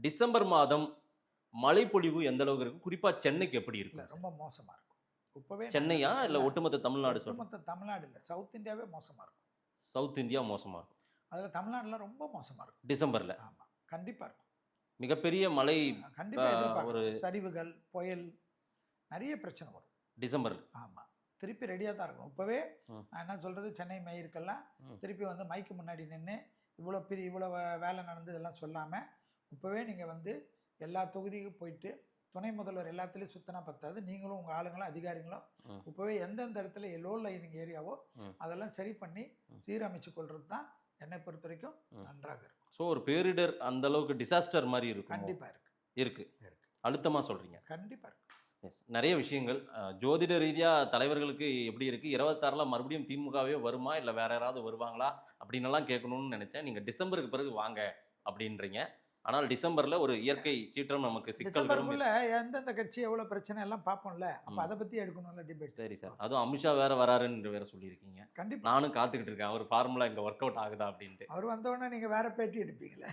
December மாதம் மழைப்பொழிவு எந்த அளவுக்கு இருக்கும்? குறிப்பா சென்னைக்கு எப்படி இல்லை இருக்கும்? ரொம்ப மோசமாக இருக்கும். இப்போவே சென்னையா இல்ல ஒட்டுமொத்த தமிழ்நாடு சொல்றேன். ஒட்டுமொத்த தமிழ்நாடு இல்லை, சவுத் இந்தியாவே மோசமாக இருக்கும். சவுத் இந்தியா மோசமா இருக்கும். அதில் தமிழ்நாடுல ரொம்ப மோசமாக இருக்கும். டிசம்பர்ல ஆமாம், கண்டிப்பாக இருக்கும். மிகப்பெரிய மழை கண்டிப்பாக ஒரு எதிர்பார்க்கலாம். சரிவுகள், புயல், நிறைய பிரச்சனை வரும் டிசம்பர்ல. ஆமாம், திருப்பி ரெடியாக தான் இருக்கும். இப்போவே ம். நான் என்ன சொல்கிறது, சென்னை மேயருக்கெல்லாம் ம். திருப்பி வந்து மைக்கு முன்னாடி நின்று இவ்வளோ வேலை நடந்ததெல்லாம் சொல்லாமல் இப்போவே நீங்கள் வந்து எல்லா தொகுதிக்கும் போயிட்டு துணை முதல்வர் எல்லாத்துலேயும் சுத்தினா பத்தாது, நீங்களும் உங்கள் ஆளுங்களும் அதிகாரிகளும் இப்போவே எந்தெந்த இடத்துல லோ லைனிங் ஏரியாவோ அதெல்லாம் சரி பண்ணி சீரமைச்சு கொள்வது தான் என்னை பொறுத்த வரைக்கும் நன்றாக இருக்கும். ஸோ ஒரு பேரிடர் அந்த அளவுக்கு டிசாஸ்டர் மாதிரி இருக்கும். கண்டிப்பாக இருக்கு. அழுத்தமாக சொல்கிறீங்க. கண்டிப்பாக இருக்கு. எஸ், நிறைய விஷயங்கள் ஜோதிட ரீதியாக தலைவர்களுக்கு எப்படி இருக்குது, 26ல் மறுபடியும் திமுகவே வருமா இல்லை வேற யாராவது வருவாங்களா அப்படின்னலாம் கேட்கணும்னு நினச்சேன். நீங்கள் டிசம்பருக்கு பிறகு வாங்க அப்படின்றீங்க. ஆனால் டிசம்பரில் ஒரு இயற்கை சீற்றம் நமக்கு சிக்கல்களும் எந்தெந்த கட்சி எவ்வளோ பிரச்சனை எல்லாம் பார்ப்போம்ல, அப்போ அதை பற்றி எடுக்கணும்ல டிபேட். சரி சார், அதுவும் அமித்ஷா வேற வராருன்னு வேற சொல்லியிருக்கீங்க. கண்டிப்பாக நானும் காத்துக்கிட்டு இருக்கேன் அவர் ஃபார்முலா இங்கே ஒர்க் அவுட் ஆகுதா அப்படின்ட்டு. அவர் வந்தோடனே நீங்கள் வேற பேட்டி எடுப்பீங்களே.